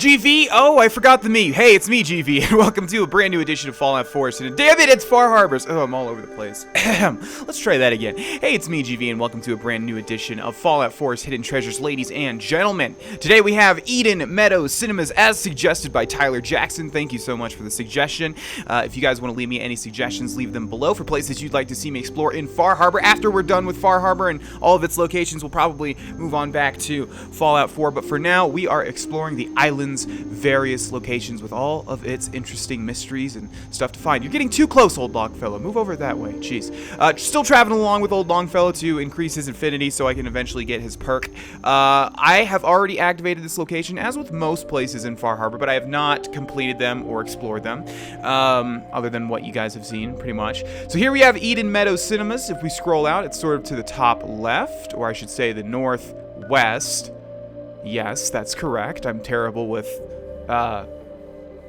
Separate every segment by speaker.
Speaker 1: GV? Oh, I forgot the me. Hey, it's me, GV, and welcome to a brand new edition of Fallout 4. And damn it, it's Far Harbors. Oh, I'm all over the place. Let's try that again. Hey, it's me, GV, and welcome to a brand new edition of Fallout 4's Hidden Treasures, ladies and gentlemen. Today we have Eden Meadows Cinemas, as suggested by Tyler Jackson. Thank you so much for the suggestion. If you guys want to leave me any suggestions, leave them below for places you'd like to see me explore in Far Harbor. After we're done with Far Harbor and all of its locations, we'll probably move on back to Fallout 4. But for now, we are exploring the island's various locations with all of its interesting mysteries and stuff to find. You're getting too close, old Longfellow. Move over that way. Jeez. Still traveling along with old Longfellow to increase his infinity so I can eventually get his perk. I have already activated this location, as with most places in Far Harbor, but I have not completed them or explored them, other than what you guys have seen, pretty much. So here we have Eden Meadows Cinemas. If we scroll out, it's sort of to the top left, or I should say the northwest. Yes, that's correct. I'm terrible with, well,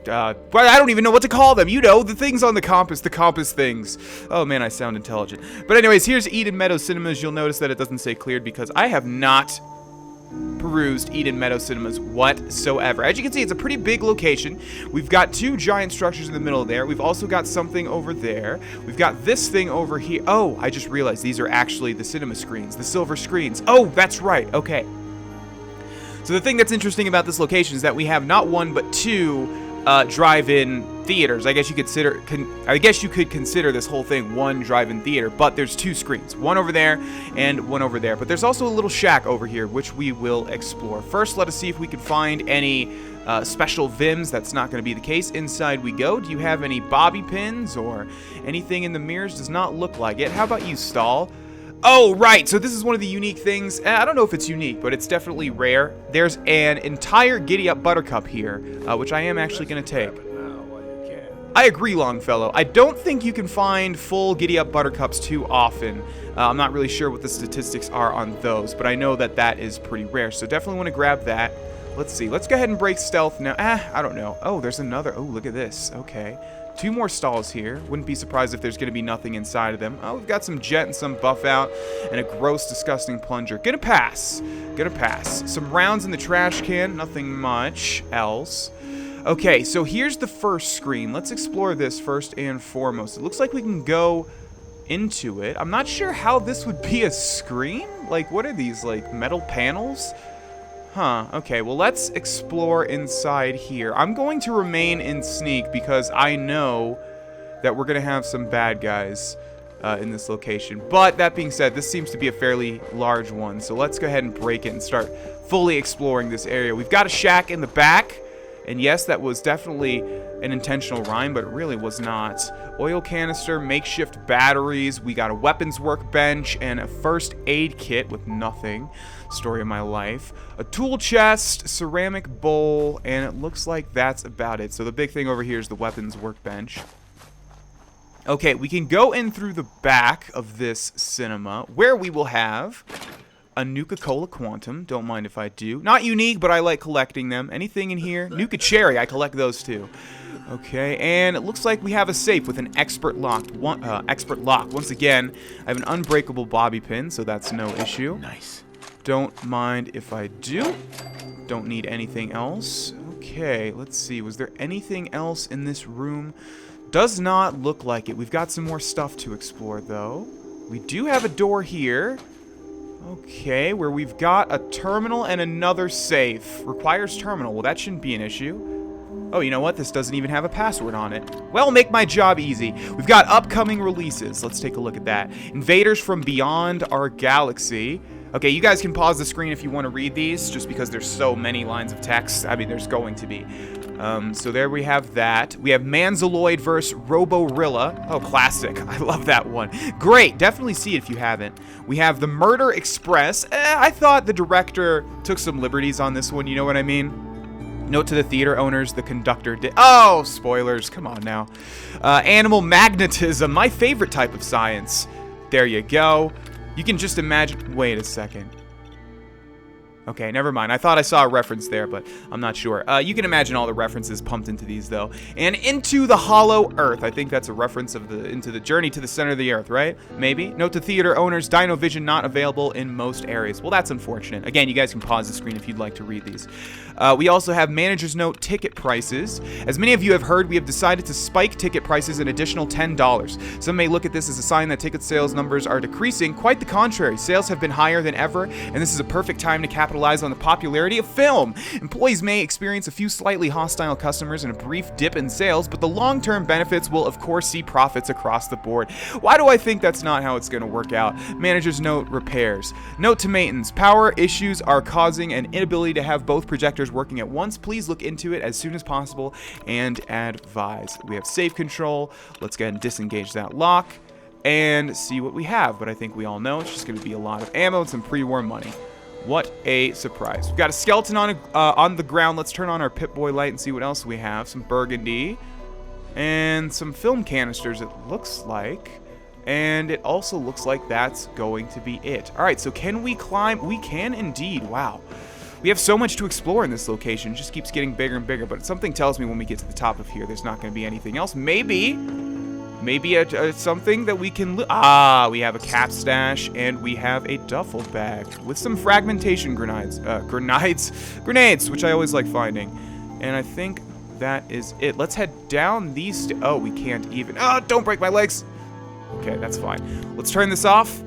Speaker 1: I don't even know what to call them. You know, the things on the compass things. Oh man, I sound intelligent. But anyways, here's Eden Meadows Cinemas. You'll notice that it doesn't say cleared because I have not perused Eden Meadows Cinemas whatsoever. As you can see, it's a pretty big location. We've got two giant structures in the middle there. We've also got something over there. We've got this thing over here. Oh, I just realized these are actually the cinema screens, the silver screens. Oh, that's right. Okay. So the thing that's interesting about this location is that we have not one but two drive-in theaters. I guess you could consider this whole thing one drive-in theater, but there's two screens, one over there and one over there. But there's also a little shack over here, which we will explore. First, let us see if we can find any special Vims. That's not going to be the case. Inside we go. Do you have any bobby pins or anything in the mirrors? Does not look like it. How about you, Stall? Oh, right. So this is one of the unique things. I don't know if it's unique, but it's definitely rare. There's an entire Giddy Up Buttercup here, which I am actually going to take. I agree, Longfellow. I don't think you can find full Giddy Up Buttercups too often. I'm not really sure what the statistics are on those, but I know that that is pretty rare. So definitely want to grab that. Let's see. Let's go ahead and break stealth now. I don't know. Oh, there's another. Oh, look at this. Okay. Two more stalls here. Wouldn't be surprised if there's going to be nothing inside of them. Oh, we've got some jet and some buff out and a gross, disgusting plunger. Gonna pass. Gonna pass. Some rounds in the trash can. Nothing much else. Okay, so here's the first screen. Let's explore this first and foremost. It looks like we can go into it. I'm not sure how this would be a screen. Like, what are these, like, metal panels? Huh, okay, well, let's explore inside here. I'm going to remain in sneak because I know that we're going to have some bad guys in this location. But that being said, this seems to be a fairly large one, so let's go ahead and break it and start fully exploring this area. We've got a shack in the back, and yes, that was definitely an intentional rhyme, but it really was not. Oil canister, makeshift batteries, we got a weapons workbench, and a first aid kit with nothing. Story of my life. A tool chest, ceramic bowl, and it looks like that's about it. So the big thing over here is the weapons workbench. Okay, we can go in through the back of this cinema, where we will have a Nuka-Cola Quantum. Don't mind if I do. Not unique, but I like collecting them. Anything in here? Nuka Cherry, I collect those too. Okay, and it looks like we have a safe with an expert lock. Once again, I have an unbreakable bobby pin, so that's no issue.
Speaker 2: Nice.
Speaker 1: Don't mind if I do. Don't need anything else. Okay, let's see. Was there anything else in this room? Does not look like it. We've got some more stuff to explore, though. We do have a door here. Okay, where we've got a terminal and another safe. Requires terminal. Well, that shouldn't be an issue. Oh, you know what? This doesn't even have a password on it. Well, make my job easy. We've got upcoming releases. Let's take a look at that. Invaders from beyond our galaxy. Okay, you guys can pause the screen if you want to read these, just because there's so many lines of text. I mean, there's going to be. So there we have that. We have Manzaloid vs. Roborilla. Oh, classic. I love that one. Great. Definitely see it if you haven't. We have the Murder Express. I thought the director took some liberties on this one. You know what I mean? Note to the theater owners, the conductor did. Oh, spoilers. Come on now. Animal magnetism. My favorite type of science. There you go. You can just imagine. Wait a second. Okay, never mind. I thought I saw a reference there, but I'm not sure. You can imagine all the references pumped into these, though. And Into the Hollow Earth. I think that's a reference of Into the Journey to the Center of the Earth, right? Maybe. Note to theater owners, Dino Vision not available in most areas. Well, that's unfortunate. Again, you guys can pause the screen if you'd like to read these. We also have Manager's Note ticket prices. As many of you have heard, we have decided to spike ticket prices an additional $10. Some may look at this as a sign that ticket sales numbers are decreasing. Quite the contrary. Sales have been higher than ever, and this is a perfect time to capitalize on the popularity of film. Employees may experience a few slightly hostile customers and a brief dip in sales, but the long-term benefits will of course see profits across the board. Why do I think that's not how it's going to work out? Manager's Note repairs. Note to maintenance. Power issues are causing an inability to have both projectors working at once. Please look into it as soon as possible and advise. We have safe control. Let's go ahead and disengage that lock and see what we have. But I think we all know it's just going to be a lot of ammo and some pre-war money. What a surprise. We've got a skeleton on the ground. Let's turn on our Pip-Boy light and see what else we have. Some burgundy and some film canisters, it looks like. And it also looks like that's going to be it. All right, so can we climb? We can indeed. Wow. We have so much to explore in this location. It just keeps getting bigger and bigger. But something tells me when we get to the top of here, there's not going to be anything else. Maybe something that we can we have a cap stash and we have a duffel bag with some fragmentation grenades, which I always like finding. And I think that is it. Let's head down these oh, we can't even. Oh, don't break my legs. Okay, that's fine. Let's turn this off.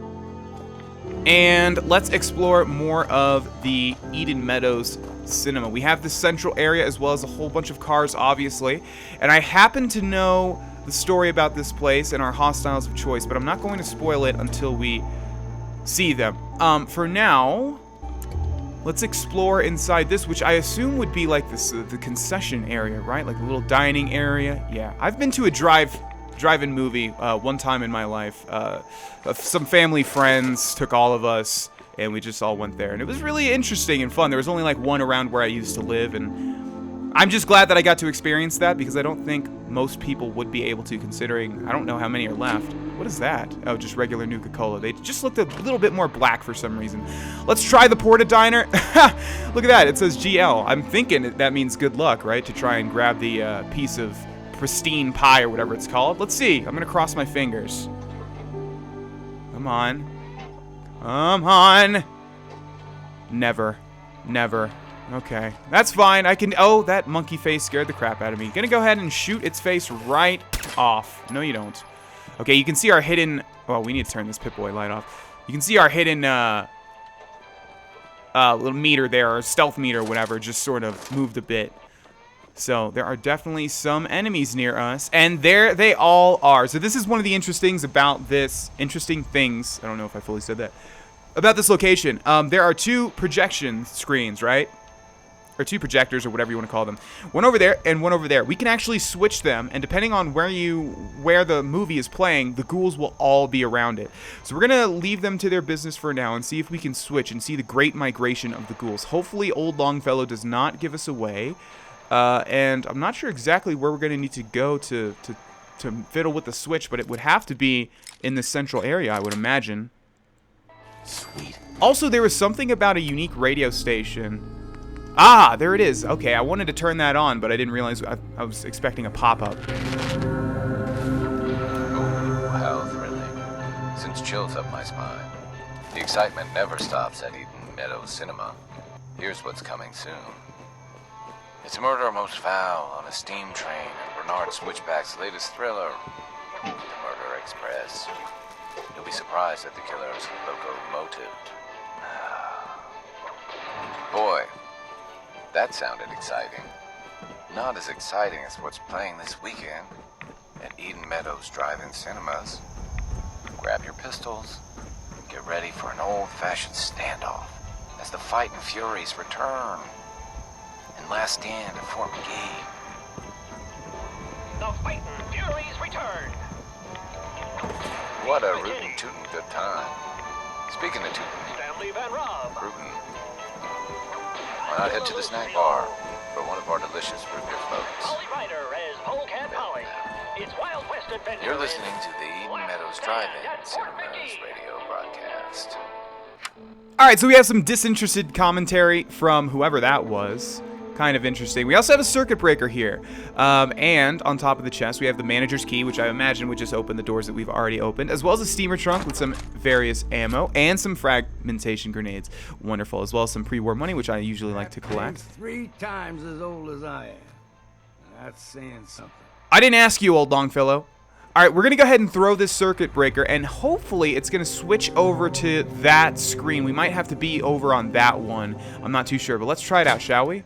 Speaker 1: And let's explore more of the Eden Meadows Cinema. We have this central area as well as a whole bunch of cars, obviously. And I happen to know the story about this place and our hostiles of choice, but I'm not going to spoil it until we see them. For now, let's explore inside this, which I assume would be like this, the concession area, right? Like a little dining area. Yeah, I've been to a drive-in movie one time in my life. Some family friends took all of us, and we just all went there, and it was really interesting and fun. There was only like one around where I used to live, and I'm just glad that I got to experience that because I don't think most people would be able to, considering I don't know how many are left. What is that? Oh, just regular Nuka-Cola. They just looked a little bit more black for some reason. Let's try the Porta Diner. Look at that. It says GL. I'm thinking that means good luck, right? To try and grab the piece of pristine pie or whatever it's called. Let's see. I'm gonna cross my fingers. Come on. Come on. Never. Okay. That's fine. I can... Oh, that monkey face scared the crap out of me. Gonna go ahead and shoot its face right off. No, you don't. Okay, you can see our hidden... Oh, we need to turn this Pip-Boy light off. You can see our hidden, little meter there, or stealth meter or whatever, just sort of moved a bit. So there are definitely some enemies near us, and there they all are. So this is one of the interesting things about this. I don't know if I fully said that. About this location, there are two projection screens, right? Or two projectors, or whatever you want to call them. One over there and one over there. We can actually switch them, and depending on where the movie is playing, the ghouls will all be around it. So we're gonna leave them to their business for now and see if we can switch and see the great migration of the ghouls. Hopefully, old Longfellow does not give us away. And I'm not sure exactly where we're going to need to go to fiddle with the switch, but it would have to be in the central area, I would imagine. Sweet. Also, there was something about a unique radio station. Ah, there it is. Okay, I wanted to turn that on, but I didn't realize I was expecting a pop-up.
Speaker 2: Oh, how thrilling. Sends chills up my spine. The excitement never stops at Eden Meadows Cinema. Here's what's coming soon. It's murder most foul on a steam train and Bernard Switchback's latest thriller, The Murder Express. You'll be surprised at the killer's locomotive. Boy, that sounded exciting. Not as exciting as what's playing this weekend at Eden Meadows Drive-In Cinemas. Grab your pistols and get ready for an old-fashioned standoff as the fighting furies return. And last stand at Fort McGee.
Speaker 3: The fighting furies return.
Speaker 2: What a rootin' tootin' good time. Speaking of tootin',
Speaker 3: Stanley Van Rob.
Speaker 2: rootin'. Why not head to the snack bar for one of our delicious root beer floats?
Speaker 3: Polly Ryder as Polecat Polly. It's Wild West Adventure.
Speaker 2: You're listening to the Eden Meadows Drive-In Cinemas radio broadcast.
Speaker 1: Alright, so we have some disinterested commentary from whoever that was. Kind of interesting. We also have a circuit breaker here. And on top of the chest, we have the manager's key, which I imagine would just open the doors that we've already opened, as well as a steamer trunk with some various ammo and some fragmentation grenades. Wonderful. As well as some pre-war money, which I usually like to collect.
Speaker 4: 3 times as old as I am. That's saying something.
Speaker 1: I didn't ask you, old Longfellow. Alright, we're going to go ahead and throw this circuit breaker, and hopefully it's going to switch over to that screen. We might have to be over on that one. I'm not too sure, but let's try it out, shall we?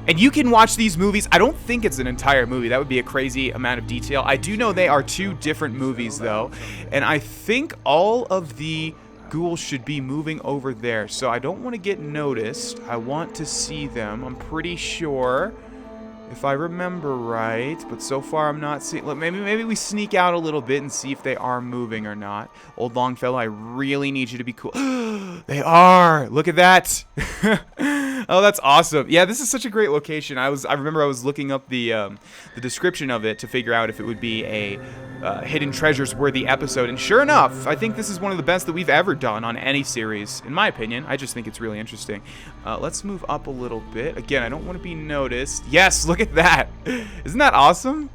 Speaker 1: And you can watch these movies. I don't think it's an entire movie. That would be a crazy amount of detail. I do know they are 2 different movies, though. And I think all of the ghouls should be moving over there. So I don't want to get noticed. I want to see them. I'm pretty sure, if I remember right. But so far, I'm not seeing... Maybe we sneak out a little bit and see if they are moving or not. Old Longfellow, I really need you to be cool. They are! Look at that! Oh, that's awesome. Yeah, this is such a great location. I remember I was looking up the description of it to figure out if it would be a Hidden Treasures worthy episode. And sure enough, I think this is one of the best that we've ever done on any series, in my opinion. I just think it's really interesting. Let's move up a little bit. Again, I don't want to be noticed. Yes, look at that. Isn't that awesome?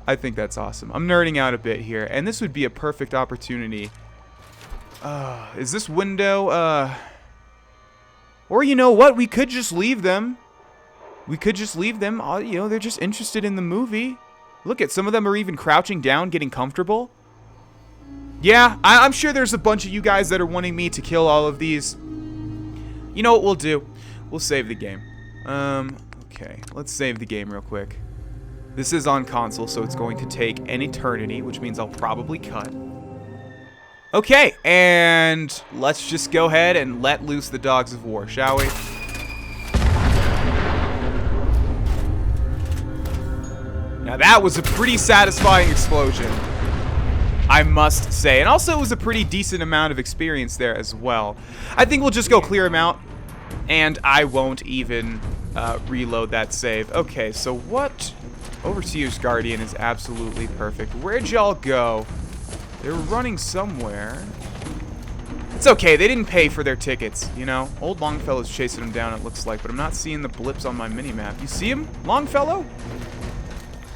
Speaker 1: I think that's awesome. I'm nerding out a bit here, and this would be a perfect opportunity. Is this window, or you know what? We could just leave them. We could just leave them. You know, they're just interested in the movie. Look at some of them are even crouching down, getting comfortable. Yeah, I'm sure there's a bunch of you guys that are wanting me to kill all of these. You know what we'll do? We'll save the game. Okay, let's save the game real quick. This is on console, so it's going to take an eternity, which means I'll probably cut. Okay, and let's just go ahead and let loose the dogs of war, shall we? Now that was a pretty satisfying explosion, I must say. And also it was a pretty decent amount of experience there as well. I think we'll just go clear them out, and I won't even reload that save. Okay, so what? Overseer's Guardian is absolutely perfect. Where'd y'all go? They're running somewhere. It's okay, they didn't pay for their tickets, you know? Old Longfellow's chasing them down, it looks like, but I'm not seeing the blips on my minimap. You see him, Longfellow?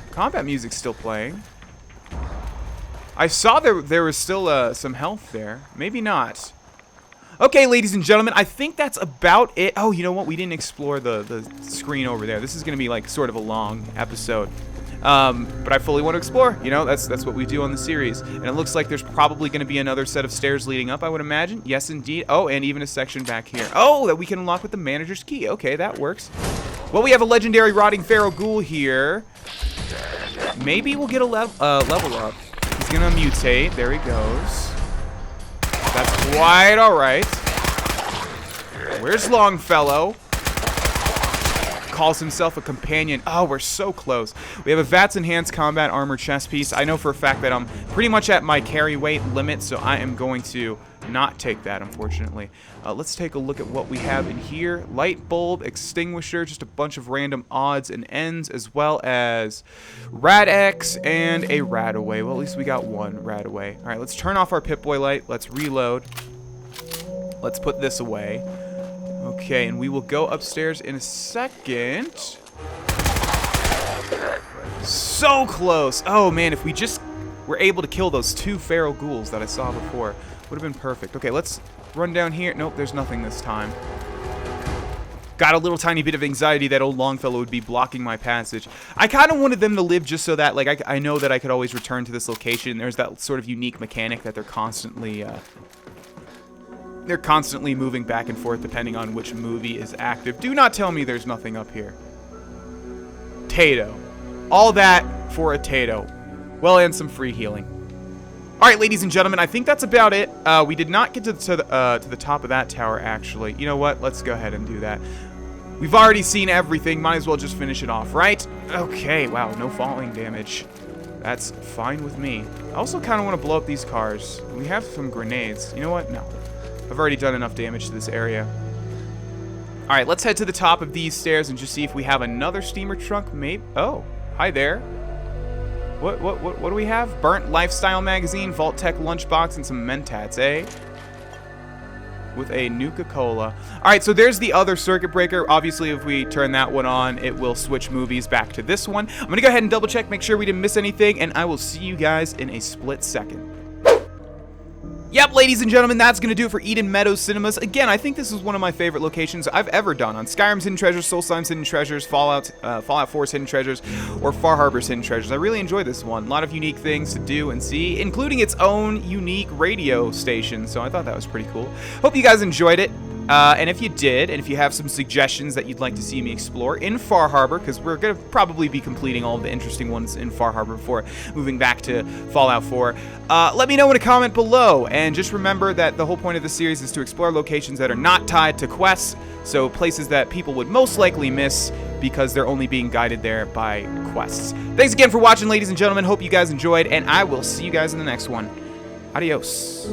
Speaker 1: Combat music's still playing. I saw there was still some health there. Maybe not. Okay, ladies and gentlemen, I think that's about it. Oh, you know what? We didn't explore the screen over there. This is going to be like sort of a long episode. But I fully want to explore. You know, that's what we do on the series. And it looks like there's probably going to be another set of stairs leading up, I would imagine. Yes, indeed. Oh, and even a section back here. Oh, that we can unlock with the manager's key. Okay, that works. Well, we have a legendary rotting feral ghoul here. Maybe we'll get a level up. He's going to mutate. There he goes. That's quite all right. Where's Longfellow? Calls himself a companion. Oh, we're so close. We have a VATS Enhanced Combat Armor chest piece. I know for a fact that I'm pretty much at my carry weight limit, so I am going to not take that, unfortunately. Let's take a look at what we have in here. Light bulb, extinguisher, just a bunch of random odds and ends, as well as Rad-X and a Radaway. Well, at least we got one Radaway. All right, let's turn off our Pip-Boy light. Let's reload. Let's put this away. Okay, and we will go upstairs in a second. So close. Oh, man, if we just were able to kill those 2 feral ghouls that I saw before, would have been perfect. Okay, let's run down here. Nope, there's nothing this time. Got a little tiny bit of anxiety that old Longfellow would be blocking my passage. I kind of wanted them to live just so that, like, I know that I could always return to this location. There's that sort of unique mechanic that they're constantly moving back and forth depending on which movie is active. Do not tell me there's nothing up here. Tato. All that for a Tato. Well, and some free healing. Alright, ladies and gentlemen, I think that's about it. We did not get to the top of that tower, actually. You know what? Let's go ahead and do that. We've already seen everything. Might as well just finish it off, right? Okay, wow, no falling damage. That's fine with me. I also kind of want to blow up these cars. We have some grenades. You know what? No. I've already done enough damage to this area. Alright, let's head to the top of these stairs and just see if we have another steamer trunk, maybe. Oh, hi there. What do we have? Burnt Lifestyle Magazine, Vault Tech Lunchbox, and some Mentats, eh? With a Nuka-Cola. Alright, so there's the other circuit breaker. Obviously, if we turn that one on, it will switch movies back to this one. I'm gonna go ahead and double check, make sure we didn't miss anything, and I will see you guys in a split second. Yep, ladies and gentlemen, that's going to do it for Eden Meadows Cinemas. Again, I think this is one of my favorite locations I've ever done on Skyrim's Hidden Treasures, Soulslime's Hidden Treasures, Fallout 4's Hidden Treasures, or Far Harbor's Hidden Treasures. I really enjoy this one. A lot of unique things to do and see, including its own unique radio station, so I thought that was pretty cool. Hope you guys enjoyed it. And if you did, and if you have some suggestions that you'd like to see me explore in Far Harbor, because we're going to probably be completing all of the interesting ones in Far Harbor before moving back to Fallout 4, let me know in a comment below. And just remember that the whole point of the series is to explore locations that are not tied to quests, so places that people would most likely miss because they're only being guided there by quests. Thanks again for watching, ladies and gentlemen. Hope you guys enjoyed, and I will see you guys in the next one. Adios.